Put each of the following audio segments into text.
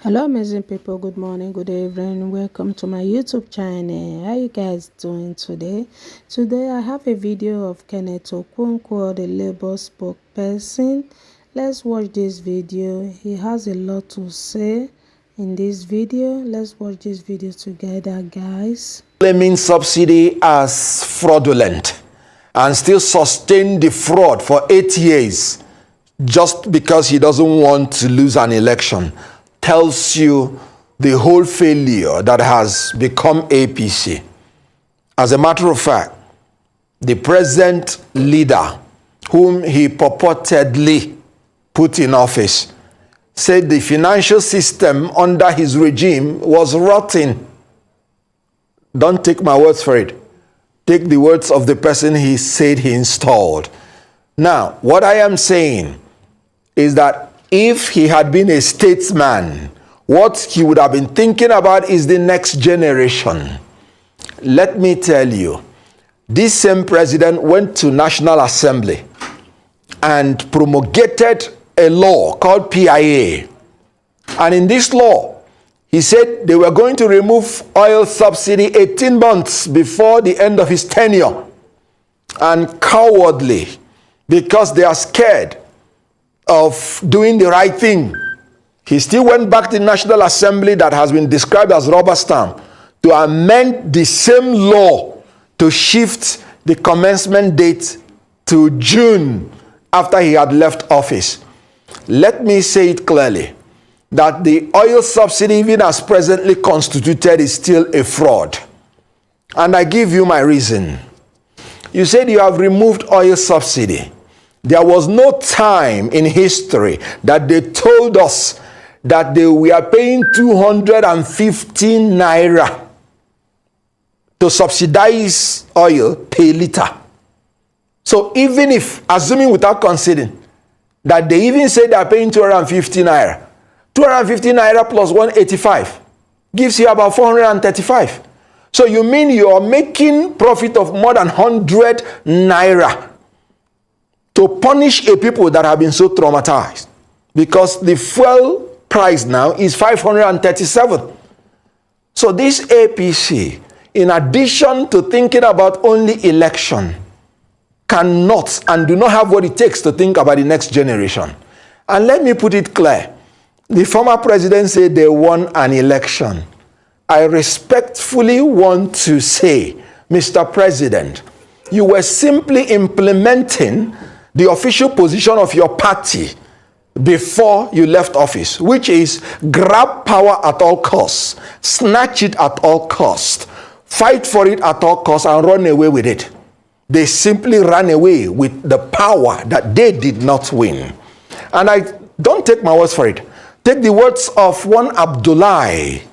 Hello amazing people, good morning, good evening, welcome to my YouTube channel. How you guys doing today? Today I have a video of Kenneth, the Labour spokesperson. Let's watch this video. He has a lot to say in this video. Let's watch this video together, guys. Claiming subsidy as fraudulent and still sustain the fraud for 8 years just because he doesn't want to lose an election tells you the whole failure that has become APC. As a matter of fact, the present leader, whom he purportedly put in office, said the financial system under his regime was rotten. Don't take my words for it. Take the words of the person he said he installed. Now, what I am saying is that if he had been a statesman, what he would have been thinking about is the next generation. Let me tell you, this same president went to National Assembly and promulgated a law called PIA. And in this law, he said they were going to remove oil subsidy 18 months before the end of his tenure. And cowardly, because they are scared of doing the right thing, he still went back to the National Assembly that has been described as rubber stamp to amend the same law to shift the commencement date to June after he had left office. Let me say it clearly, that the oil subsidy, even as presently constituted, is still a fraud. And I give you my reason. You said you have removed oil subsidy. There was no time in history that they told us that they were paying 215 naira to subsidize oil per liter. So even if, assuming without conceding, that they even say they are paying 250 naira, 250 naira plus 185 gives you about 435. So you mean you are making profit of more than 100 naira to punish a people that have been so traumatized, because the fuel price now is 537. So this APC, in addition to thinking about only election, cannot and do not have what it takes to think about the next generation. And let me put it clear. The former president said they won an election. I respectfully want to say, Mr. President, you were simply implementing the official position of your party before you left office, which is grab power at all costs, snatch it at all costs, fight for it at all costs, and run away with it. They simply ran away with the power that they did not win. And I don't take my words for it. Take the words of one Abdullahi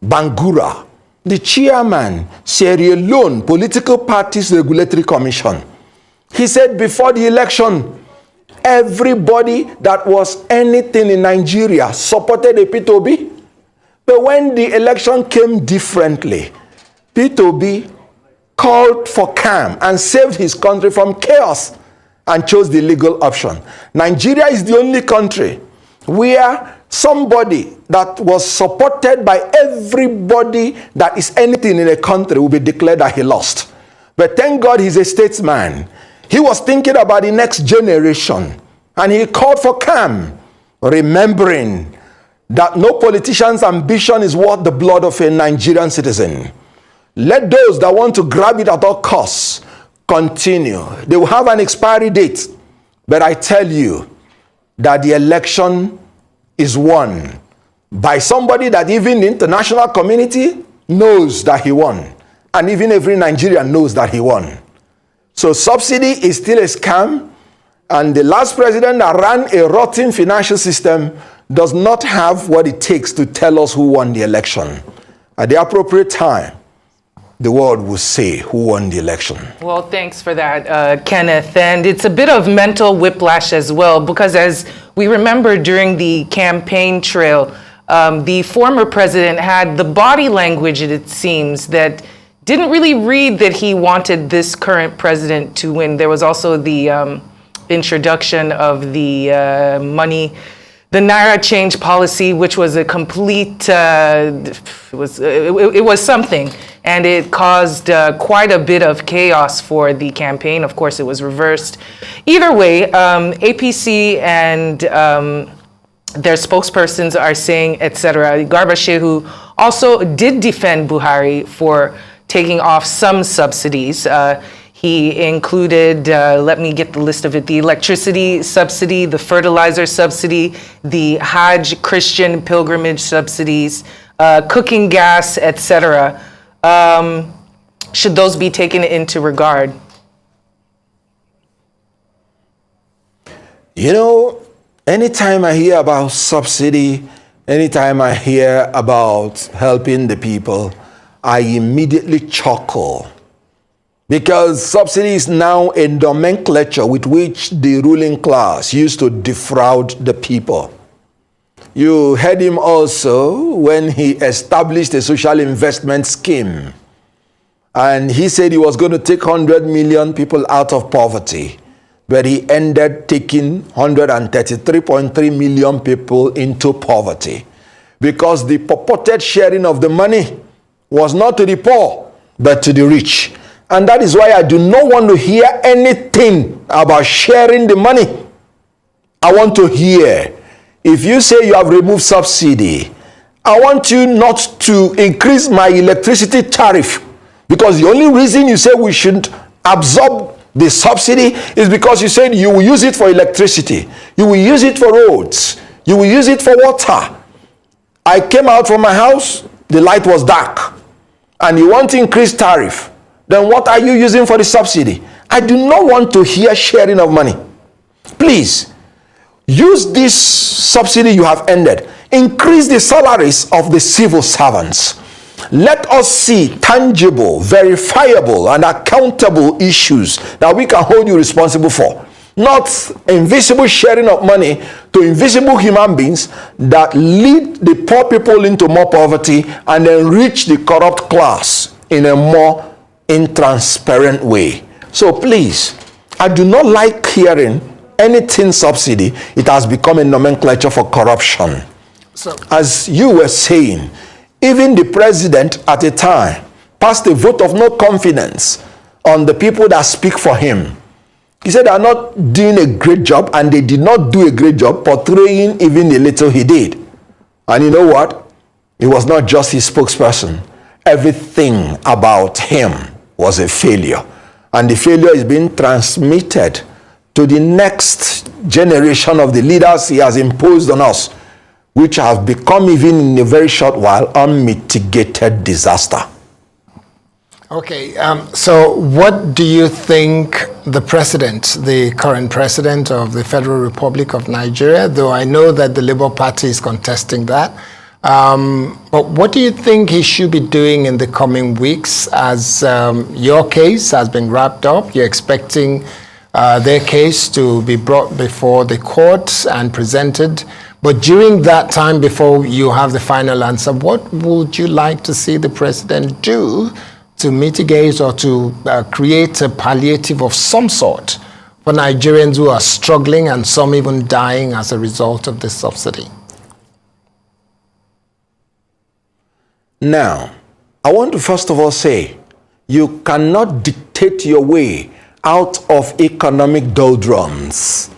Bangura, the chairman, Sierra Leone Political Parties Regulatory Commission. He said before the election, everybody that was anything in Nigeria supported a P2B. But when the election came differently, P2B called for calm and saved his country from chaos and chose the legal option. Nigeria is the only country where somebody that was supported by everybody that is anything in a country will be declared that he lost. But thank God he's a statesman. He was thinking about the next generation, and he called for calm, remembering that no politician's ambition is worth the blood of a Nigerian citizen. Let those that want to grab it at all costs continue. They will have an expiry date, but I tell you that the election is won by somebody that even the international community knows that he won, and even every Nigerian knows that he won. So subsidy is still a scam, and the last president that ran a rotten financial system does not have what it takes to tell us who won the election. At the appropriate time, the world will say who won the election. Well, thanks for that, Kenneth. And it's a bit of mental whiplash as well, because as we remember during the campaign trail, the former president had the body language, it seems, that didn't really read that he wanted this current president to win. There was also the introduction of the money the Naira change policy, which was a complete, it was something, and it caused quite a bit of chaos for the campaign. Of course, it was reversed. Either way, APC and their spokespersons are saying, etc. Garba Shehu also did defend Buhari for taking off some subsidies. He included, let me get the list of it, the electricity subsidy, the fertilizer subsidy, the Hajj Christian pilgrimage subsidies, cooking gas, etc. Should those be taken into regard? You know, anytime I hear about subsidy, anytime I hear about helping the people, I immediately chuckle. Because subsidy is now a nomenclature with which the ruling class used to defraud the people. You heard him also when he established a social investment scheme. And he said he was going to take 100 million people out of poverty. But he ended taking 133.3 million people into poverty. Because the purported sharing of the money was not to the poor, but to the rich. And that is why I do not want to hear anything about sharing the money. I want to hear, if you say you have removed subsidy, I want you not to increase my electricity tariff. Because the only reason you say we should absorb the subsidy is because you said you will use it for electricity. You will use it for roads. You will use it for water. I came out from my house, the light was dark. And you want to increase tariff. Then what are you using for the subsidy? I do not want to hear sharing of money. Please, use this subsidy you have ended. Increase the salaries of the civil servants. Let us see tangible, verifiable, and accountable issues that we can hold you responsible for. Not invisible sharing of money to invisible human beings that lead the poor people into more poverty and enrich the corrupt class in a more intransparent way. So please, I do not like hearing anything subsidy. It has become a nomenclature for corruption. So, as you were saying, even the president at a time passed a vote of no confidence on the people that speak for him. He said they are not doing a great job, and they did not do a great job portraying even the little he did. And you know what? It was not just his spokesperson. Everything about him was a failure. And the failure is being transmitted to the next generation of the leaders he has imposed on us, which have become, even in a very short while, unmitigated disaster. Okay, so what do you think the president, the current president of the Federal Republic of Nigeria, though I know that the Labour Party is contesting that, but what do you think he should be doing in the coming weeks as your case has been wrapped up? You're expecting their case to be brought before the courts and presented. But during that time, before you have the final answer, what would you like to see the president do to mitigate or to create a palliative of some sort for Nigerians who are struggling and some even dying as a result of this subsidy? Now, I want to first of all say, you cannot dictate your way out of economic doldrums.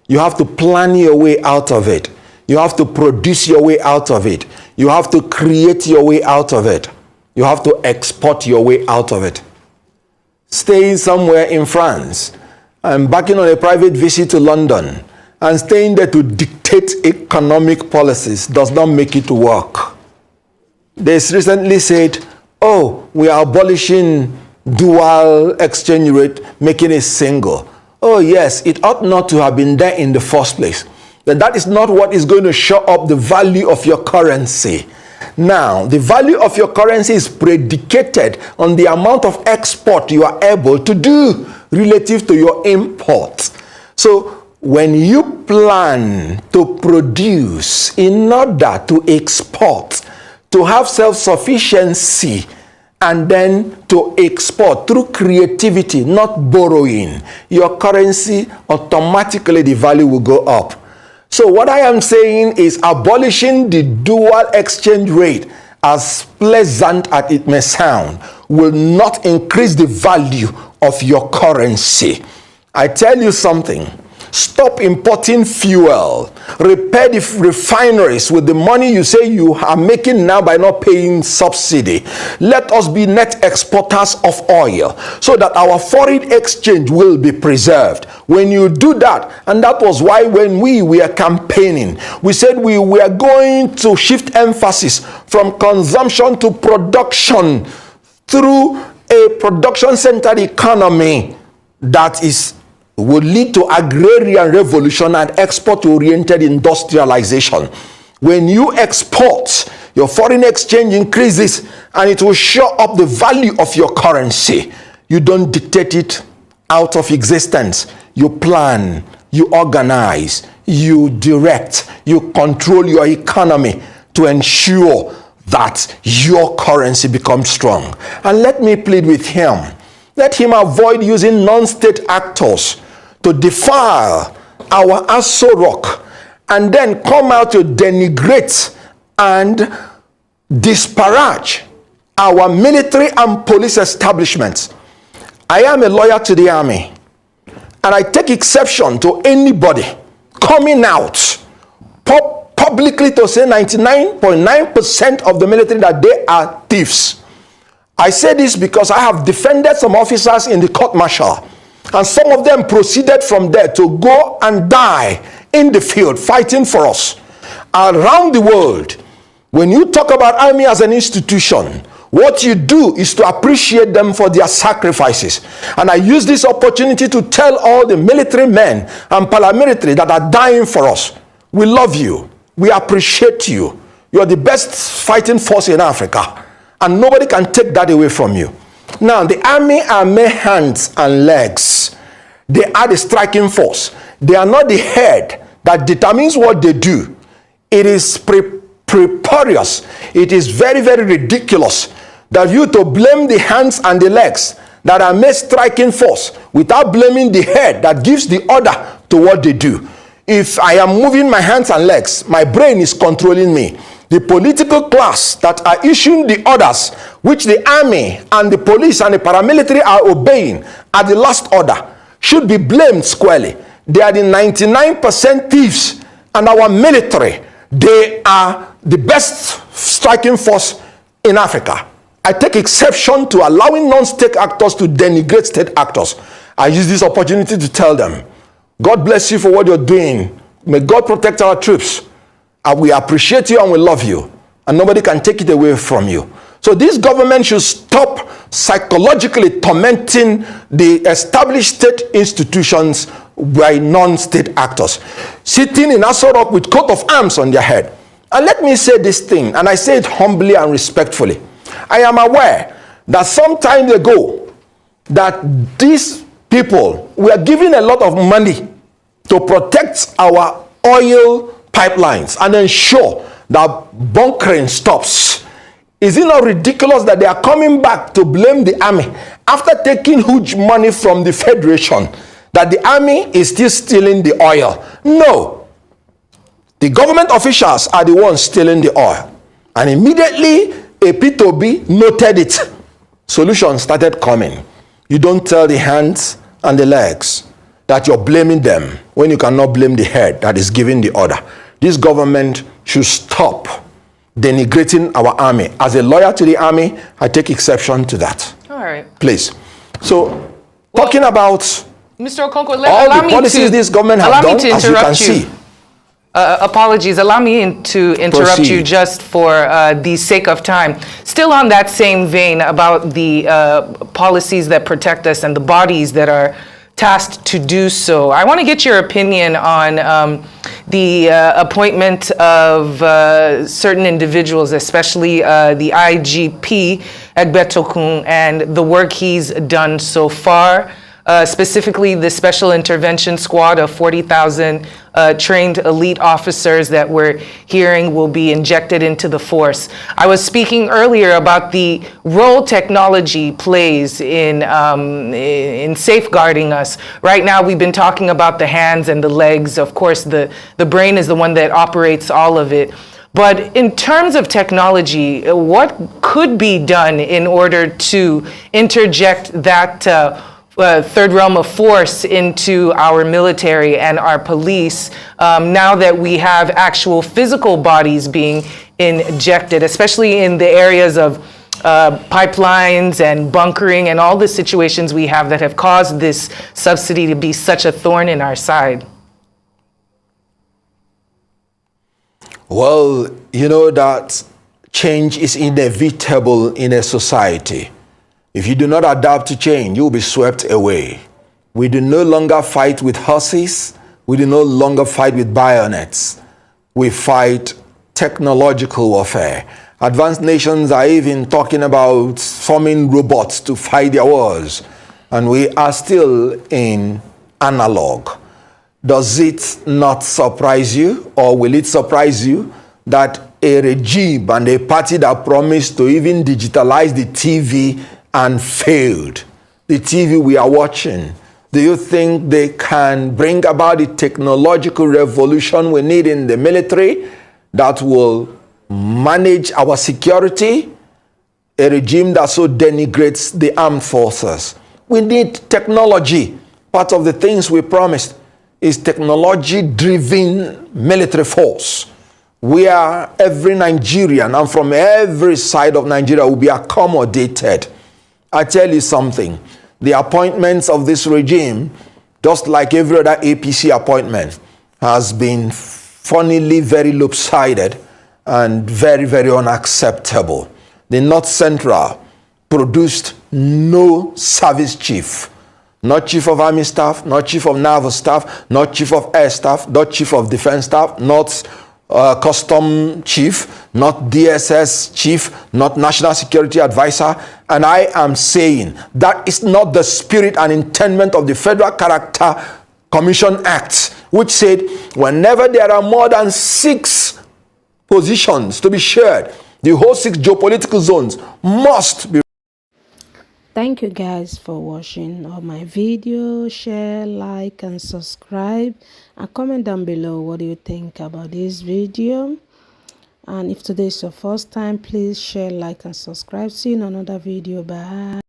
You have to plan your way out of it. You have to produce your way out of it. You have to create your way out of it. You have to export your way out of it. Staying somewhere in France, embarking on a private visit to London, and staying there to dictate economic policies does not make it work. They recently said, oh, we are abolishing dual exchange rate, making it single. Oh yes, it ought not to have been there in the first place. But that is not what is going to show up the value of your currency. Now, the value of your currency is predicated on the amount of export you are able to do relative to your import. So, when you plan to produce in order to export, to have self-sufficiency, and then to export through creativity, not borrowing, your currency, automatically the value will go up. So what I am saying is abolishing the dual exchange rate, as pleasant as it may sound, will not increase the value of your currency. I tell you something. Stop importing fuel. Repair the refineries with the money you say you are making now by not paying subsidy. Let us be net exporters of oil so that our foreign exchange will be preserved. When you do that, and that was why when we were campaigning, we said we were going to shift emphasis from consumption to production through a production-centered economy that would lead to agrarian revolution and export-oriented industrialization. When you export, your foreign exchange increases and it will show up the value of your currency. You don't dictate it out of existence. You plan, you organize, you direct, you control your economy to ensure that your currency becomes strong. And let me plead with him. Let him avoid using non-state actors to defile our Aso Rock and then come out to denigrate and disparage our military and police establishments. I am a lawyer to the army, and I take exception to anybody coming out publicly to say 99.9% of the military that they are thieves. I say this because I have defended some officers in the court-martial, and some of them proceeded from there to go and die in the field fighting for us. Around the world, when you talk about army as an institution, what you do is to appreciate them for their sacrifices. And I use this opportunity to tell all the military men and paramilitary that are dying for us, we love you, we appreciate you, you're the best fighting force in Africa, and nobody can take that away from you. Now, the army are mere hands and legs. They are the striking force. They are not the head that determines what they do. It is preposterous. It is very, very ridiculous that you to blame the hands and the legs that are mere striking force without blaming the head that gives the order to what they do. If I am moving my hands and legs, my brain is controlling me. The political class that are issuing the orders, which the army and the police and the paramilitary are obeying at the last order, should be blamed squarely. They are the 99% thieves, and our military, they are the best striking force in Africa. I take exception to allowing non-state actors to denigrate state actors. I use this opportunity to tell them, God bless you for what you're doing. May God protect our troops. And we appreciate you and we love you. And nobody can take it away from you. So this government should stop psychologically tormenting the established state institutions by non-state actors, sitting in Aso Rock with coat of arms on their head. And let me say this thing, and I say it humbly and respectfully. I am aware that some time ago that these people were giving a lot of money to protect our oil pipelines and ensure that bunkering stops. Is it not ridiculous that they are coming back to blame the army after taking huge money from the Federation, that the army is still stealing the oil? No. The government officials are the ones stealing the oil. And immediately, a P2B noted it. Solutions started coming. You don't tell the hands and the legs that you're blaming them when you cannot blame the head that is giving the order. This government should stop denigrating our army. As a lawyer to the army, I take exception to that. All right. Please. So, talking about Mr. Okonkwo, all the policies this government has done, as you can see. Apologies. Allow me to interrupt you Proceed. just for the sake of time. Still on that same vein about the policies that protect us and the bodies that are tasked to do so. I want to get your opinion on the appointment of certain individuals, especially the IGP, Egbetokun, and the work he's done so far. specifically the Special Intervention Squad of 40,000 trained elite officers that we're hearing will be injected into the force. I was speaking earlier about the role technology plays in safeguarding us. Right now, we've been talking about the hands and the legs. Of course, the brain is the one that operates all of it. But in terms of technology, what could be done in order to interject that third realm of force into our military and our police now that we have actual physical bodies being injected, especially in the areas of pipelines and bunkering and all the situations we have that have caused this subsidy to be such a thorn in our side? Well, you know that change is inevitable in a society. If you do not adapt to change, you will be swept away. We do no longer fight with horses. We do no longer fight with bayonets. We fight technological warfare. Advanced nations are even talking about forming robots to fight their wars. And we are still in analog. Does it not surprise you, or will it surprise you, that a regime and a party that promised to even digitalize the TV and failed? The TV we are watching, do you think they can bring about the technological revolution we need in the military that will manage our security? A regime that so denigrates the armed forces. We need technology. Part of the things we promised is technology-driven military force, where every Nigerian and from every side of Nigeria will be accommodated. I tell you something, the appointments of this regime, just like every other APC appointment, has been funnily very lopsided and very, very unacceptable. The North Central produced no service chief. Not chief of army staff, not chief of naval staff, not chief of air staff, not chief of defense staff, not custom chief, not DSS chief, not national security advisor. And I am saying that is not the spirit and intent of the Federal Character Commission Act, which said whenever there are more than 6 positions to be shared, the whole 6 geopolitical zones must be. Thank you guys for watching all my video. Share, like and subscribe, and comment down below what do you think about this video. And if today is your first time, please share, like and subscribe. See you in another video. Bye.